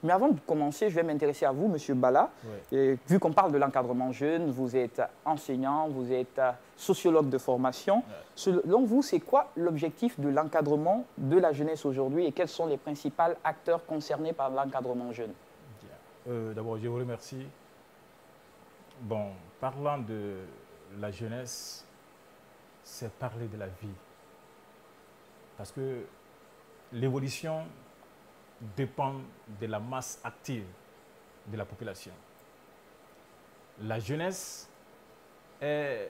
Mais avant de commencer, je vais m'intéresser à vous, Monsieur Bala. Oui. Et vu qu'on parle de l'encadrement jeune, vous êtes enseignant, vous êtes sociologue de formation. Ouais. Selon vous, c'est quoi l'objectif de l'encadrement de la jeunesse aujourd'hui et quels sont les principaux acteurs concernés par l'encadrement jeune? D'abord, je vous remercie. Bon, parlant de la jeunesse, c'est parler de la vie. Parce que l'évolution dépend de la masse active de la population. La jeunesse est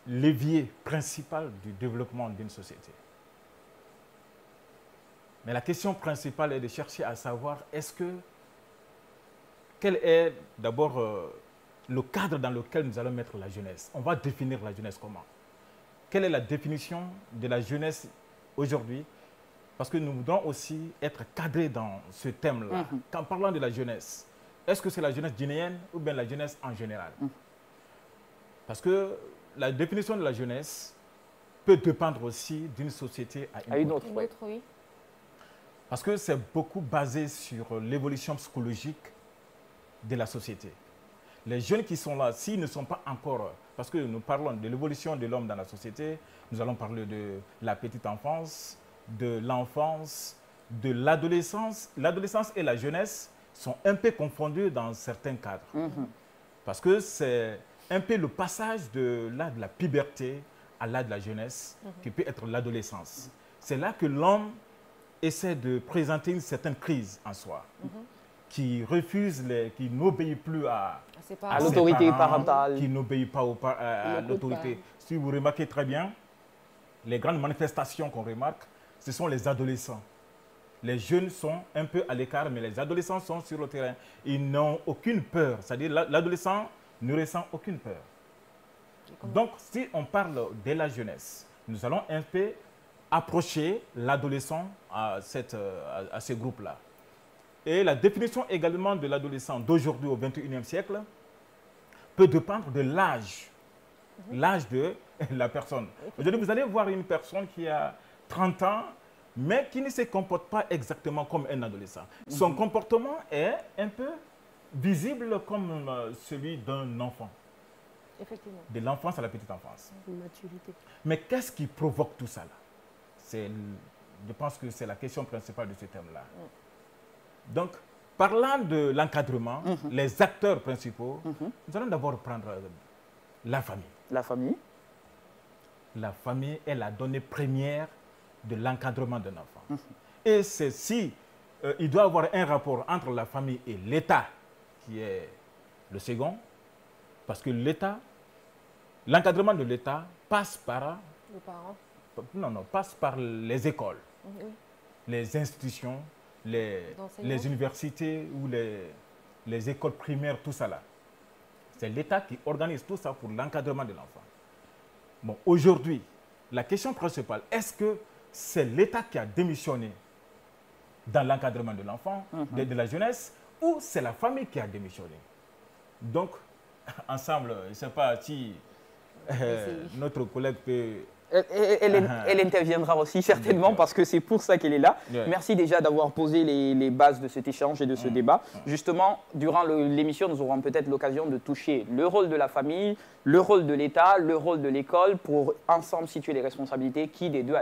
l'évier principal du développement d'une société. Mais la question principale est de chercher à savoir quel est d'abord le cadre dans lequel nous allons mettre la jeunesse. On va définir la jeunesse comment? Quelle est la définition de la jeunesse aujourd'hui? Parce que nous voudrons aussi être cadrés dans ce thème-là. En parlant de la jeunesse, est-ce que c'est la jeunesse guinéenne ou bien la jeunesse en général? Parce que la définition de la jeunesse peut dépendre aussi d'une société à une autre. Oui. Parce que c'est beaucoup basé sur l'évolution psychologique de la société. Les jeunes qui sont là, s'ils ne sont pas encore... Parce que nous parlons de l'évolution de l'homme dans la société, nous allons parler de la petite enfance, de l'enfance, de l'adolescence. L'adolescence et la jeunesse sont un peu confondus dans certains cadres. Parce que c'est un peu le passage de l'âge de la puberté à l'âge de la jeunesse, qui peut être l'adolescence. C'est là que l'homme essaie de présenter une certaine crise en soi, qui refuse, qui n'obéit plus à l'autorité parents, parentale, qui n'obéit pas à l'autorité. Si vous remarquez très bien, les grandes manifestations qu'on remarque, ce sont les adolescents. Les jeunes sont un peu à l'écart, mais les adolescents sont sur le terrain. Ils n'ont aucune peur, c'est-à-dire l'adolescent ne ressent aucune peur. Donc, si on parle de la jeunesse, nous allons un peu approcher l'adolescent à ce groupe-là. Et la définition également de l'adolescent d'aujourd'hui au XXIe siècle peut dépendre de l'âge, l'âge de la personne. Aujourd'hui, vous allez voir une personne qui a 30 ans, mais qui ne se comporte pas exactement comme un adolescent. Son comportement est un peu visible comme celui d'un enfant. Effectivement. De l'enfance à la petite enfance. Une maturité. Mais qu'est-ce qui provoque tout ça là? Je pense que c'est la question principale de ce thème-là. Donc, parlant de l'encadrement, les acteurs principaux, nous allons d'abord prendre la famille. La famille. La famille est la donnée première de l'encadrement d'un enfant. Et c'est si il doit y avoir un rapport entre la famille et l'État, qui est le second, parce que l'État, l'encadrement de l'État passe par... Les parents. Non, passe par les écoles, les institutions, les universités ou les écoles primaires, tout ça là. C'est l'État qui organise tout ça pour l'encadrement de l'enfant. Bon, aujourd'hui, la question principale, est-ce que c'est l'État qui a démissionné dans l'encadrement de l'enfant, de la jeunesse, ou c'est la famille qui a démissionné? Donc, ensemble, je ne sais pas si notre collègue peut... Elle interviendra aussi certainement parce que c'est pour ça qu'elle est là. Merci déjà d'avoir posé les bases de cet échange et de ce débat. Justement, durant l'émission, nous aurons peut-être l'occasion de toucher le rôle de la famille, le rôle de l'État, le rôle de l'école pour ensemble situer les responsabilités, qui des deux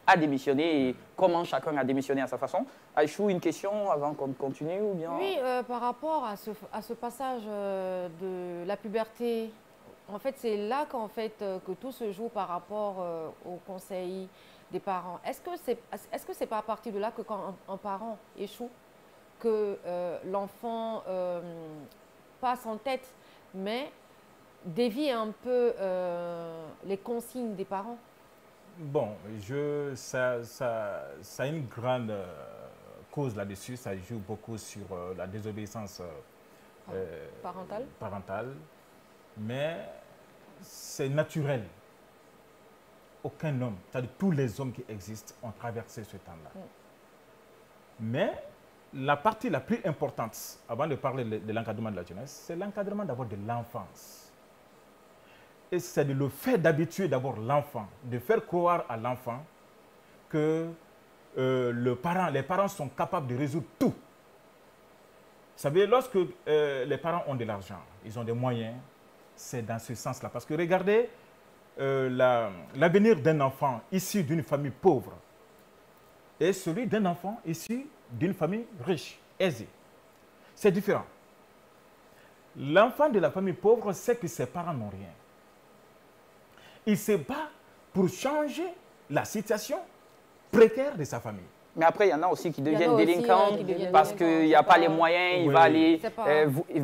a démissionné et comment chacun a démissionné à sa façon. Aïchou, une question avant qu'on continue ou bien... Oui, par rapport à ce passage de la puberté. En fait, c'est là qu'en fait que tout se joue par rapport au conseil des parents. Est-ce que c'est pas à partir de là que quand un parent échoue, que l'enfant passe en tête, mais dévie un peu les consignes des parents? Bon, ça a une grande cause là-dessus. Ça joue beaucoup sur la désobéissance parentale. Mais c'est naturel. Aucun homme, c'est-à-dire tous les hommes qui existent ont traversé ce temps-là. Mais la partie la plus importante, avant de parler de l'encadrement de la jeunesse, c'est l'encadrement d'abord de l'enfance. Et c'est le fait d'habituer d'abord l'enfant, de faire croire à l'enfant que les parents sont capables de résoudre tout savez, lorsque les parents ont de l'argent, ils ont des moyens, c'est dans ce sens-là. Parce que regardez, l'avenir d'un enfant issu d'une famille pauvre et celui d'un enfant issu d'une famille riche, aisée. C'est différent. L'enfant de la famille pauvre sait que ses parents n'ont rien. Il se bat pour changer la situation précaire de sa famille. Mais après, il y en a aussi qui deviennent délinquants parce qu'il n'y a pas les moyens, il va aller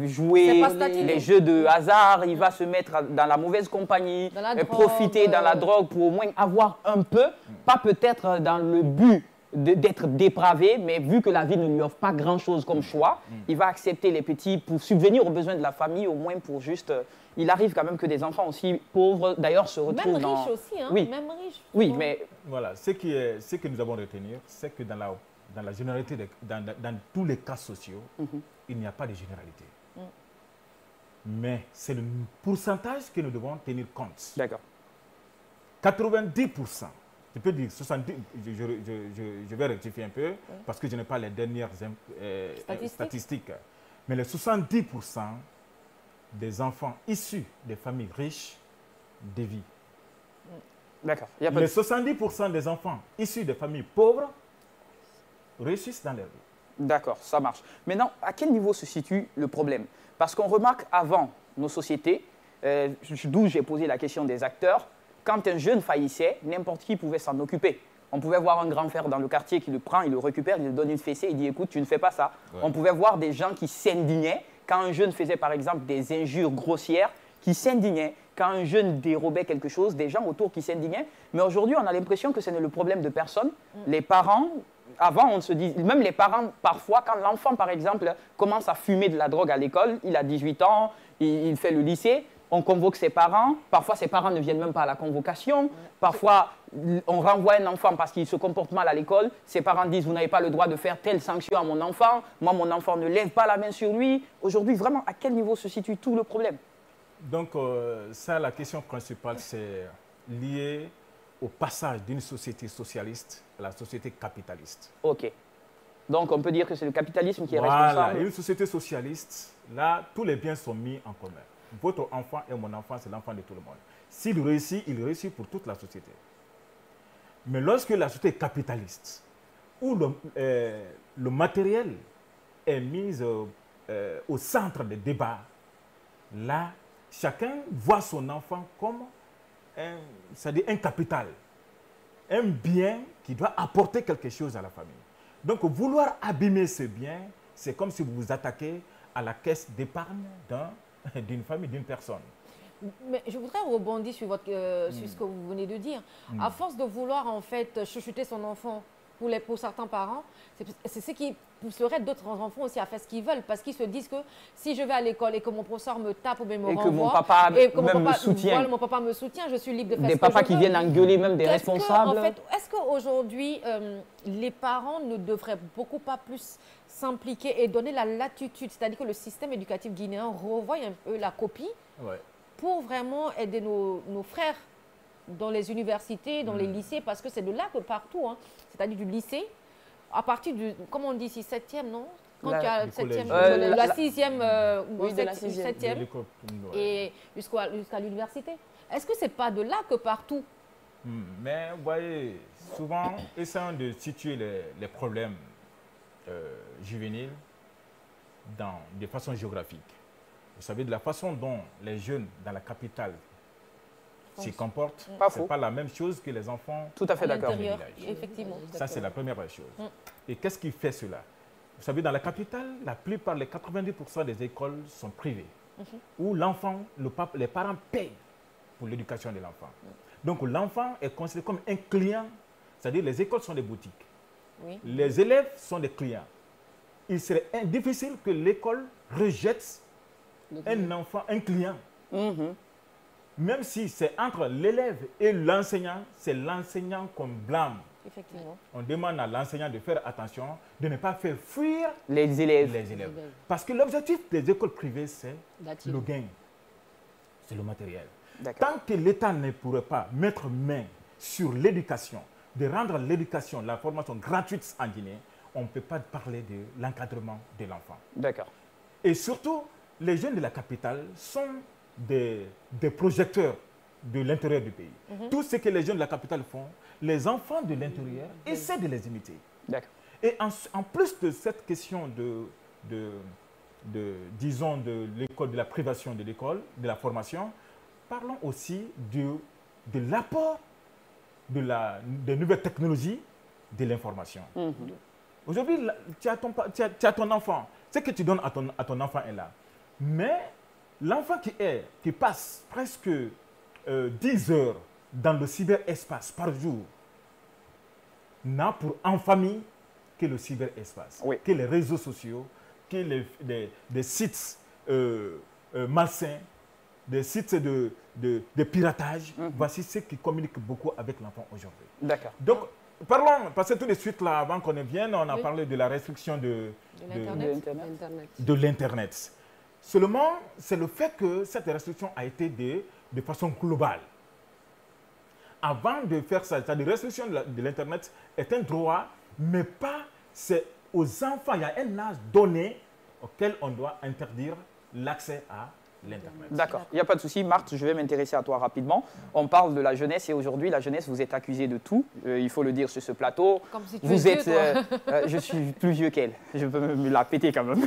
jouer les jeux de hasard, il va se mettre dans la mauvaise compagnie, profiter dans la drogue pour au moins avoir un peu, pas peut-être dans le but d'être dépravé, mais vu que la vie ne lui offre pas grand-chose comme choix, il va accepter les petits pour subvenir aux besoins de la famille, au moins pour juste... Il arrive quand même que des enfants aussi pauvres, d'ailleurs, se retrouvent même dans... Même riches aussi, hein, oui. Même riches. Oui, mais... Voilà, ce que nous avons retenir, c'est que dans la généralité, dans tous les cas sociaux, il n'y a pas de généralité. Mais c'est le pourcentage que nous devons tenir compte. D'accord. 90%. Je peux dire 70, je vais rectifier un peu, parce que je n'ai pas les dernières statistiques. Mais les 70% des enfants issus des familles riches dévient. D'accord. Les 70% des enfants issus des familles pauvres réussissent dans leur vie. D'accord, ça marche. Maintenant, à quel niveau se situe le problème? Parce qu'on remarque avant nos sociétés, d'où j'ai posé la question des acteurs, quand un jeune faillissait, n'importe qui pouvait s'en occuper. On pouvait voir un grand frère dans le quartier qui le prend, il le récupère, il lui donne une fessée, il dit « écoute, tu ne fais pas ça ». On pouvait voir des gens qui s'indignaient quand un jeune faisait par exemple des injures grossières, qui s'indignaient. Quand un jeune dérobait quelque chose, des gens autour qui s'indignaient. Mais aujourd'hui, on a l'impression que ce n'est le problème de personne. Les parents, avant, on se dit, même les parents, parfois, quand l'enfant, par exemple, commence à fumer de la drogue à l'école, il a 18 ans, il fait le lycée, on convoque ses parents. Parfois, ses parents ne viennent même pas à la convocation. Parfois, on renvoie un enfant parce qu'il se comporte mal à l'école. Ses parents disent, vous n'avez pas le droit de faire telle sanction à mon enfant. Moi, mon enfant ne lève pas la main sur lui. Aujourd'hui, vraiment, à quel niveau se situe tout le problème? Donc, ça, la question principale, c'est lié au passage d'une société socialiste à la société capitaliste. OK. Donc, on peut dire que c'est le capitalisme qui est responsable. responsable. Une société socialiste, là, tous les biens sont mis en commun. Votre enfant et mon enfant, c'est l'enfant de tout le monde. S'il réussit, il réussit pour toute la société. Mais lorsque la société est capitaliste, où le matériel est mis au centre des débats, là, chacun voit son enfant comme un capital, un bien qui doit apporter quelque chose à la famille. Donc, vouloir abîmer ce bien, c'est comme si vous vous attaquez à la caisse d'épargne d'une famille, d'une personne. Mais je voudrais rebondir sur ce que vous venez de dire. À force de vouloir en fait chuchoter son enfant pour certains parents, c'est ce qui pousserait d'autres enfants aussi à faire ce qu'ils veulent, parce qu'ils se disent que si je vais à l'école et que mon professeur me tape ou me renvoie, que mon papa me soutient. Voilà, mon papa me soutient, je suis libre de faire des ce que je veux. Des papas qui viennent engueuler même des responsables. En fait, est-ce qu'aujourd'hui, les parents ne devraient beaucoup pas plus s'impliquer et donner la latitude, c'est-à-dire que le système éducatif guinéen revoie un peu la copie pour vraiment aider nos frères dans les universités, dans les lycées, parce que c'est de là que partout, hein, c'est-à-dire du lycée, à partir du, comment on dit ici, 7e, non? Quand il y a la 6e, oui, de la 7e, et jusqu'à l'université. Est-ce que ce n'est pas de là que partout? Mais vous voyez, souvent, essayons de situer les problèmes juvéniles de façon géographique. Vous savez, de la façon dont les jeunes dans la capitale s'y comportent, ce n'est pas la même chose que les enfants. Tout à fait d'accord. Effectivement. Ça, c'est la première chose. Et qu'est-ce qui fait cela? Vous savez, dans la capitale, la plupart, les 90% des écoles sont privées, où l'enfant, les parents payent pour l'éducation de l'enfant. Donc, l'enfant est considéré comme un client, c'est-à-dire les écoles sont des boutiques. Les élèves sont des clients. Il serait difficile que l'école rejette un enfant, un client. Même si c'est entre l'élève et l'enseignant, c'est l'enseignant qu'on blâme. Effectivement. On demande à l'enseignant de faire attention, de ne pas faire fuir les élèves. Parce que l'objectif des écoles privées, c'est le gain. C'est le matériel. Tant que l'État ne pourrait pas mettre main sur l'éducation, de rendre l'éducation, la formation gratuite en Guinée, on ne peut pas parler de l'encadrement de l'enfant. D'accord. Et surtout, les jeunes de la capitale sont des projecteurs de l'intérieur du pays. Tout ce que les jeunes de la capitale font, les enfants de l'intérieur essaient de les imiter. Et en plus de cette question disons, de l'école, de la privation de l'école, de la formation, parlons aussi de l'apport des nouvelles technologies de l'information. Aujourd'hui, tu as ton enfant. Ce que tu donnes à ton enfant est là. Mais l'enfant qui passe presque 10 heures dans le cyberespace par jour n'a pour en famille que le cyberespace, que les réseaux sociaux, que des sites malsains, des sites de piratage. Voici ce qui communique beaucoup avec l'enfant aujourd'hui. D'accord. Donc, parlons, parce que tout de suite, là, avant qu'on y vienne, on a parlé de la restriction de l'Internet. Seulement, c'est le fait que cette restriction a été de façon globale. Avant de faire ça, la restriction de l'Internet est un droit, mais pas, c'est aux enfants. Il y a un âge donné auquel on doit interdire l'accès à l'Internet. D'accord, il n'y a pas de souci. Marthe, je vais m'intéresser à toi rapidement. On parle de la jeunesse et aujourd'hui, la jeunesse, vous êtes accusée de tout. Il faut le dire sur ce plateau. Comme si tu vous êtes vieux, je suis plus vieux qu'elle. Je peux me la péter quand même.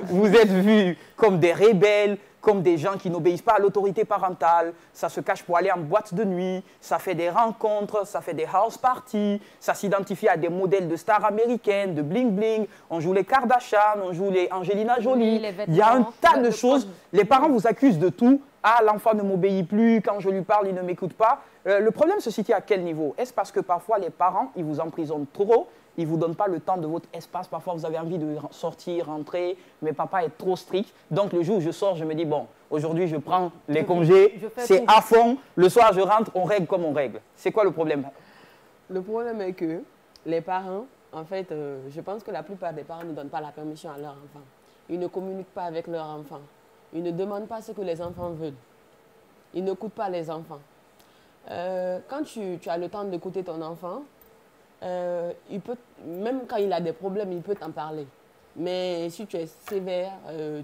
Vous êtes vus comme des rebelles, comme des gens qui n'obéissent pas à l'autorité parentale. Ça se cache pour aller en boîte de nuit. Ça fait des rencontres, ça fait des house parties. Ça s'identifie à des modèles de stars américaines, de bling-bling. On joue les Kardashian, on joue les Angelina Jolie. Il y a un tas de choses. Les parents vous accusent de tout. Ah, l'enfant ne m'obéit plus. Quand je lui parle, il ne m'écoute pas. Le problème se situe à quel niveau? Est-ce parce que parfois les parents, ils vous emprisonnent trop? Ils ne vous donnent pas le temps de votre espace. Parfois, vous avez envie de sortir, rentrer, mais papa est trop strict. Donc, le jour où je sors, je me dis, bon, aujourd'hui, je prends les congés, c'est à fond. Le soir, je rentre, on règle comme on règle. C'est quoi le problème? Le problème est que les parents, en fait, je pense que la plupart des parents ne donnent pas la permission à leurs enfants. Ils ne communiquent pas avec leurs enfants. Ils ne demandent pas ce que les enfants veulent. Ils n'écoutent pas les enfants. Quand tu as le temps d'écouter ton enfant, il peut, même quand il a des problèmes, il peut t'en parler. Mais si tu es sévère,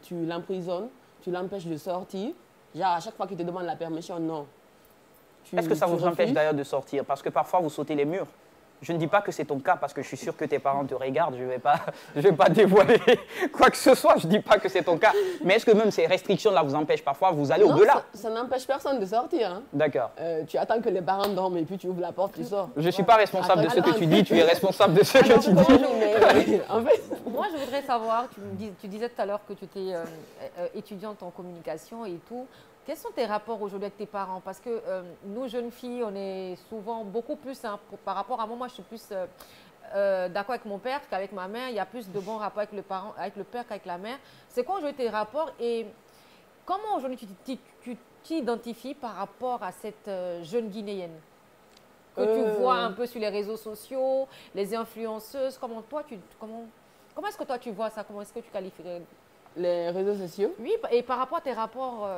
tu l'emprisonnes, tu l'empêches de sortir. Genre, à chaque fois qu'il te demande la permission, non. Est-ce que ça vous empêche d'ailleurs de sortir? Parce que parfois, vous sautez les murs. Je ne dis pas que c'est ton cas parce que je suis sûr que tes parents te regardent. Je ne vais pas dévoiler quoi que ce soit. Je ne dis pas que c'est ton cas. Mais est-ce que même ces restrictions-là vous empêchent parfois? Vous allez au-delà? Ça n'empêche personne de sortir. Hein. D'accord. Tu attends que les parents dorment et puis tu ouvres la porte, tu sors. Je ne suis pas responsable de ce que tu dis. Tu es responsable de ce que tu dis. En fait, moi, je voudrais savoir, tu disais tout à l'heure que tu étais étudiante en communication et tout. Quels sont tes rapports aujourd'hui avec tes parents? Parce que nous, jeunes filles, on est souvent beaucoup plus, par rapport à moi, je suis plus d'accord avec mon père qu'avec ma mère. Il y a plus de bons rapports avec le père qu'avec la mère. C'est quoi aujourd'hui tes rapports et comment aujourd'hui tu t'identifies par rapport à cette jeune Guinéenne que tu vois un peu sur les réseaux sociaux, les influenceuses? Comment est-ce que toi tu vois ça? Comment est-ce que tu qualifierais les réseaux sociaux? Oui, et par rapport à tes rapports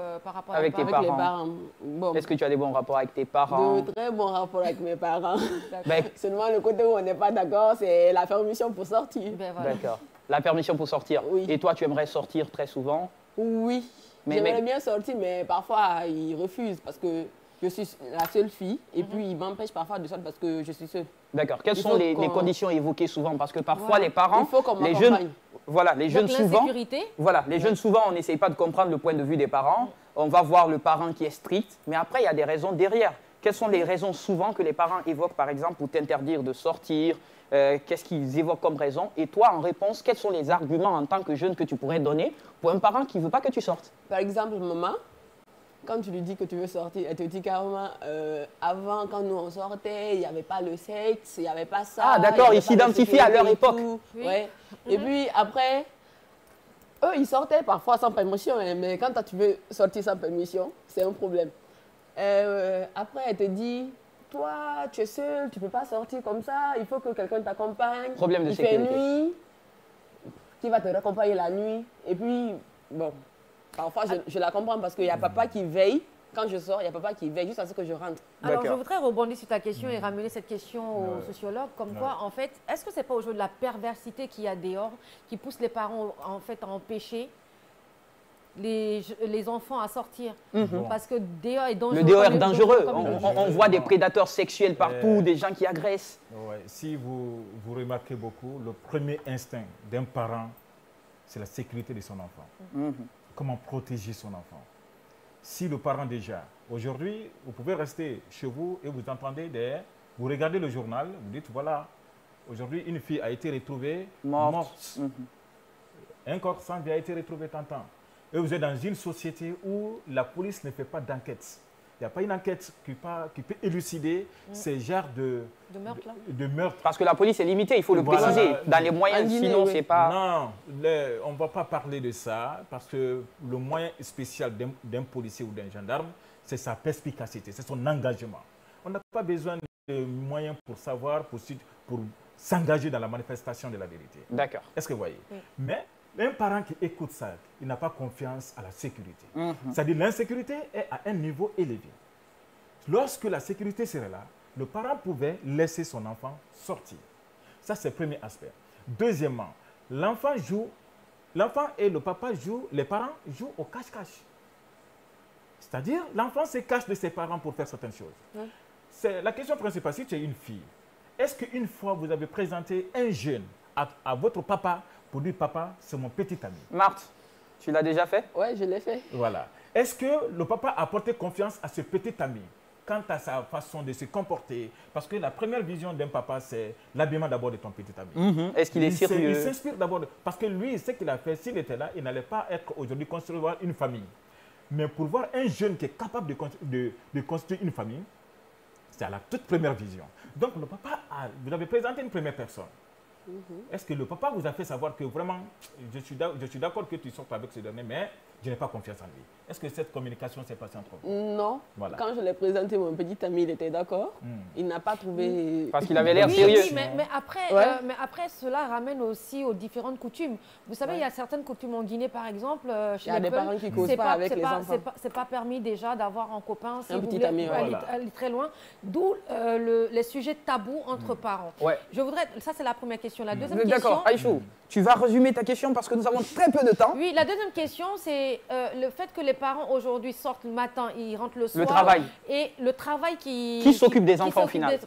avec tes parents. Les parents. Bon. Est-ce que tu as des bons rapports avec tes parents? De très bons rapports avec mes parents. Seulement le côté où on n'est pas d'accord, c'est la permission pour sortir. Ben voilà. D'accord. La permission pour sortir. Oui. Et toi, tu aimerais sortir très souvent? Oui. J'aimerais bien sortir, mais parfois, ils refusent parce que je suis la seule fille. Et puis, ils m'empêchent parfois de sortir parce que je suis seule. D'accord. Quelles sont les conditions évoquées souvent? Parce que parfois, les parents, il faut qu'on les jeunes, les jeunes souvent, les jeunes souvent, on n'essaye pas de comprendre le point de vue des parents. On va voir le parent qui est strict, mais après, il y a des raisons derrière. Quelles sont les raisons souvent que les parents évoquent, par exemple, pour t'interdire de sortir? Qu'est-ce qu'ils évoquent comme raison? Et toi, en réponse, quels sont les arguments en tant que jeune que tu pourrais donner pour un parent qui ne veut pas que tu sortes? Par exemple, maman, quand tu lui dis que tu veux sortir, elle te dit carrément, avant, quand nous on sortait, il n'y avait pas le sexe, il n'y avait pas ça. Ah d'accord, ils s'identifient à leur époque. Oui. Ouais. Et puis après, eux, ils sortaient parfois sans permission, hein, mais quand toi, tu veux sortir sans permission, c'est un problème. Après, elle te dit, toi, tu es seule, tu ne peux pas sortir comme ça, il faut que quelqu'un t'accompagne. Problème de sécurité. Il fait nuit, qui va te raccompagner la nuit. Et puis, bon... Parfois, je la comprends parce qu'il y a papa qui veille quand je sors, il y a papa qui veille juste à ce que je rentre. Alors, je voudrais rebondir sur ta question et ramener cette question au sociologue, comme quoi, en fait, est-ce que c'est pas aujourd'hui la perversité qu'il y a dehors qui pousse les parents, en fait, à empêcher les enfants à sortir? Parce que dehors est dangereux. Le dehors est dangereux. On voit des prédateurs sexuels partout, des gens qui agressent. Ouais. Si vous remarquez beaucoup, le premier instinct d'un parent, c'est la sécurité de son enfant. Comment protéger son enfant. Si le parent déjà, aujourd'hui, vous pouvez rester chez vous et vous entendez vous regardez le journal, vous dites voilà, aujourd'hui une fille a été retrouvée morte. Un corps sans vie a été retrouvé tant. Et vous êtes dans une société où la police ne fait pas d'enquête. Il n'y a pas une enquête qui peut élucider ces genres de meurtres. Parce que la police est limitée, il faut le préciser. Dans les moyens, sinon, c'est pas... Non, on ne va pas parler de ça, parce que le moyen spécial d'un policier ou d'un gendarme, c'est sa perspicacité, c'est son engagement. On n'a pas besoin de moyens pour savoir, pour s'engager dans la manifestation de la vérité. D'accord. Est-ce que vous voyez? Mais un parent qui écoute ça, il n'a pas confiance à la sécurité. C'est-à-dire l'insécurité est à un niveau élevé. Lorsque la sécurité serait là, le parent pouvait laisser son enfant sortir. Ça, c'est le premier aspect. Deuxièmement, l'enfant et le papa jouent, les parents jouent au cache-cache. C'est-à-dire, l'enfant se cache de ses parents pour faire certaines choses. C'est la question principale. Si tu es une fille, est-ce qu'une fois vous avez présenté un jeune à votre papa pour dire papa, c'est mon petit ami? Marthe, tu l'as déjà fait? Oui, je l'ai fait. Voilà. Est-ce que le papa a porté confiance à ce petit ami quant à sa façon de se comporter? Parce que la première vision d'un papa, c'est l'habillement d'abord de ton petit ami. Est-ce qu'il est sérieux? Il s'inspire d'abord, parce que lui, ce qu'il a fait, s'il était là, il n'allait pas être aujourd'hui construire une famille. Mais pour voir un jeune qui est capable de construire une famille, c'est à la toute première vision. Donc le papa, vous avez présenté une première personne. Est-ce que le papa vous a fait savoir que vraiment, je suis d'accord que tu sortes avec ce dernier, mais je n'ai pas confiance en lui? Est-ce que cette communication s'est passée entre vous? Non. Voilà. Quand je l'ai présenté, mon petit ami, il était d'accord. Il n'a pas trouvé... Parce qu'il avait l'air sérieux. Oui, mais après, cela ramène aussi aux différentes coutumes. Vous savez, il y a certaines coutumes en Guinée, par exemple, chez les parents qui ne causent pas avec les enfants. C'est pas permis déjà d'avoir un copain si un vous petit voulez ami, aller très loin. D'où les sujets tabous entre parents. Je voudrais... Ça, c'est la première question. La deuxième question... D'accord, Aïchou, tu vas résumer ta question parce que nous avons très peu de temps. Oui, la deuxième question, c'est le fait que les parents aujourd'hui sortent le matin, ils rentrent le soir. Le travail. Et le travail qui s'occupe des enfants au final.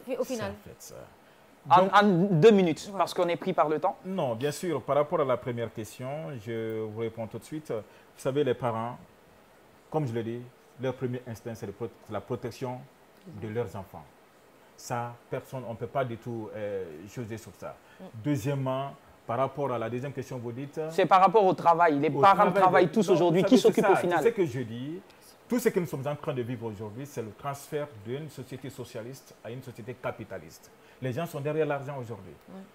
En 2 minutes, parce qu'on est pris par le temps. Non, bien sûr. Par rapport à la première question, je vous réponds tout de suite. Vous savez, les parents, comme je l'ai dit, leur premier instinct, c'est la protection de leurs enfants. Ça, personne, on ne peut pas du tout juger sur ça. Deuxièmement, par rapport à la deuxième question, vous dites... C'est par rapport au travail. Les parents travaillent tous aujourd'hui. Qui s'occupe au final? C'est ce que je dis. Tout ce que nous sommes en train de vivre aujourd'hui, c'est le transfert d'une société socialiste à une société capitaliste. Les gens sont derrière l'argent aujourd'hui.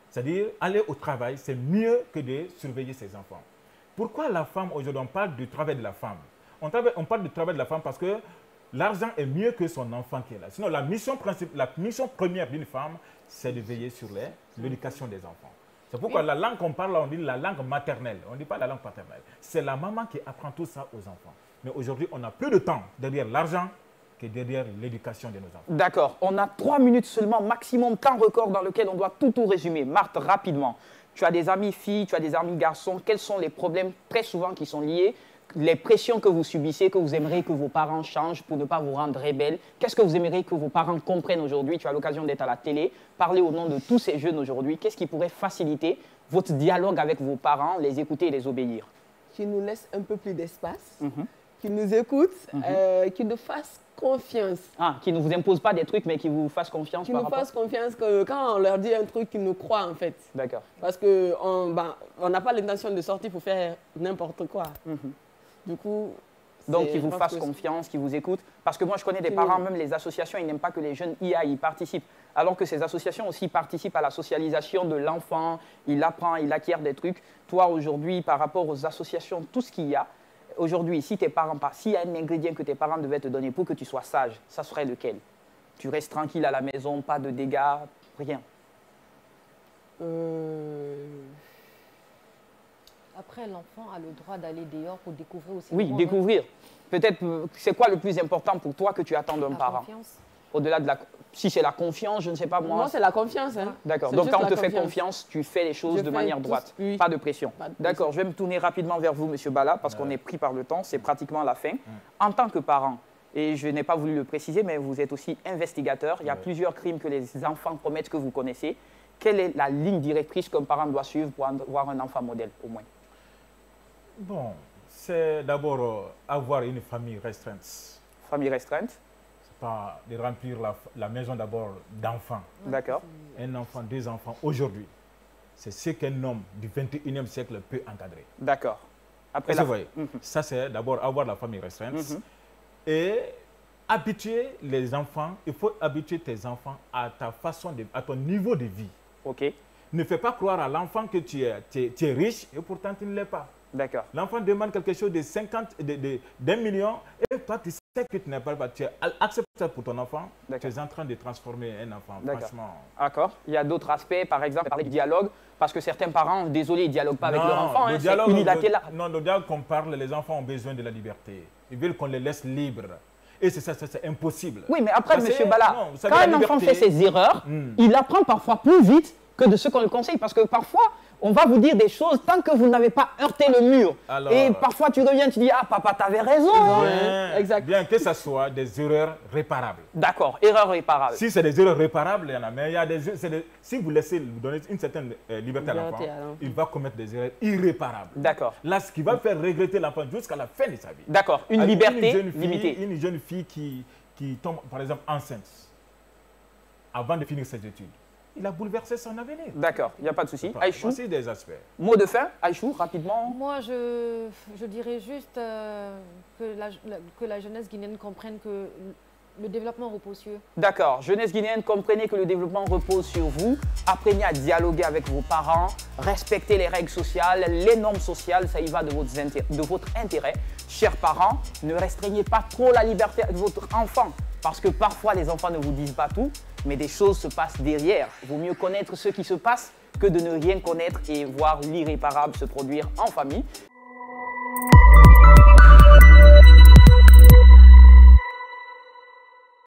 C'est-à-dire, aller au travail, c'est mieux que de surveiller ses enfants. Pourquoi la femme, aujourd'hui, on parle du travail de la femme? On parle du travail de la femme parce que l'argent est mieux que son enfant qui est là. Sinon, la mission première d'une femme, c'est de veiller sur l'éducation des enfants. C'est pourquoi la langue qu'on parle, on dit la langue maternelle. On ne dit pas la langue paternelle. C'est la maman qui apprend tout ça aux enfants. Mais aujourd'hui, on a plus de temps derrière l'argent que derrière l'éducation de nos enfants. D'accord. On a 3 minutes seulement, maximum temps record dans lequel on doit tout résumer. Marthe, rapidement. Tu as des amis filles, tu as des amis garçons. Quels sont les problèmes très souvent qui sont liés? Les pressions que vous subissez, que vous aimeriez que vos parents changent pour ne pas vous rendre rebelles? Qu'est-ce que vous aimeriez que vos parents comprennent aujourd'hui? Tu as l'occasion d'être à la télé, parler au nom de tous ces jeunes aujourd'hui. Qu'est-ce qui pourrait faciliter votre dialogue avec vos parents, les écouter et les obéir? Qu'ils nous laissent un peu plus d'espace, qu'ils nous écoutent, qu'ils nous fassent confiance. Ah, qu'ils ne vous imposent pas des trucs, mais qu'ils vous fassent confiance. Qu'ils nous fassent confiance que quand on leur dit un truc, qu'ils nous croient en fait. D'accord. Parce qu'on n'a pas l'intention de sortir pour faire n'importe quoi. Du coup, donc, qu'ils vous fassent confiance, qu'ils vous écoutent. Parce que moi, je connais des parents, même les associations, ils n'aiment pas que les jeunes y participent. Alors que ces associations aussi participent à la socialisation de l'enfant. Il apprend, il acquiert des trucs. Toi, aujourd'hui, par rapport aux associations, tout ce qu'il y a, aujourd'hui, si tes parents, s'il y a un ingrédient que tes parents devaient te donner pour que tu sois sage, ça serait lequel? Tu restes tranquille à la maison, pas de dégâts, rien. Après, l'enfant a le droit d'aller dehors pour découvrir aussi. Oui, découvrir. Peut-être, c'est quoi le plus important pour toi que tu attends d'un parent? Confiance. Au-delà de la... Si c'est la confiance, je ne sais pas moi. Moi, c'est la confiance. Hein. D'accord. Donc, quand on te fait confiance, tu fais les choses de manière droite. Oui. Pas de pression. D'accord. Je vais me tourner rapidement vers vous, Monsieur Bala, parce qu'on est pris par le temps. C'est pratiquement la fin. En tant que parent, et je n'ai pas voulu le préciser, mais vous êtes aussi investigateur. Il y a plusieurs crimes que les enfants commettent que vous connaissez. Quelle est la ligne directrice qu'un parent doit suivre pour avoir un enfant modèle, au moins? Bon, c'est d'abord avoir une famille restreinte. Famille restreinte. C'est pas de remplir la maison d'abord d'enfants. D'accord. Un enfant, 2 enfants, aujourd'hui, c'est ce qu'un homme du 21e siècle peut encadrer. D'accord. Après, vous voyez, ça c'est d'abord avoir la famille restreinte. Et habituer les enfants, il faut habituer tes enfants à ta façon, à ton niveau de vie. OK. Ne fais pas croire à l'enfant que tu es riche et pourtant tu ne l'es pas. D'accord. L'enfant demande quelque chose de 1 million et toi tu sais que tu n'es pas. Tu acceptes ça pour ton enfant. Tu es en train de transformer un enfant, franchement. D'accord. Il y a d'autres aspects, par exemple, parler du dialogue, parce que certains parents, désolé, ils ne dialoguent pas avec leur enfant. Le dialogue, le dialogue qu'on parle, les enfants ont besoin de la liberté. Ils veulent qu'on les laisse libres. Et c'est impossible. Oui, mais après, M. Bala, quand un enfant fait ses erreurs, il apprend parfois plus vite que de ce qu'on le conseille. Parce que parfois, on va vous dire des choses tant que vous n'avez pas heurté le mur. Alors, et parfois, tu reviens, tu dis, ah, papa, t'avais raison. Bien que ce soit des erreurs réparables. D'accord, erreurs réparables. Si c'est des erreurs réparables, il y en a. Mais il y a si vous laissez lui donner une certaine liberté à l'enfant, il va commettre des erreurs irréparables. D'accord. Là, ce qui va faire regretter l'enfant jusqu'à la fin de sa vie. D'accord, une liberté limitée. Une jeune fille qui tombe, par exemple, enceinte, avant de finir ses études. Il a bouleversé son avenir. D'accord, il n'y a pas de souci. Aïchou, voici des aspects. Mot de fin, Aïchou, rapidement. Moi, je dirais juste que la jeunesse guinéenne comprenne que le développement repose sur eux. D'accord, jeunesse guinéenne, comprenez que le développement repose sur vous. Apprenez à dialoguer avec vos parents, respectez les règles sociales, les normes sociales, ça y va de votre intérêt. Chers parents, ne restreignez pas trop la liberté de votre enfant, parce que parfois les enfants ne vous disent pas tout, mais des choses se passent derrière. Il vaut mieux connaître ce qui se passe que de ne rien connaître et voir l'irréparable se produire en famille.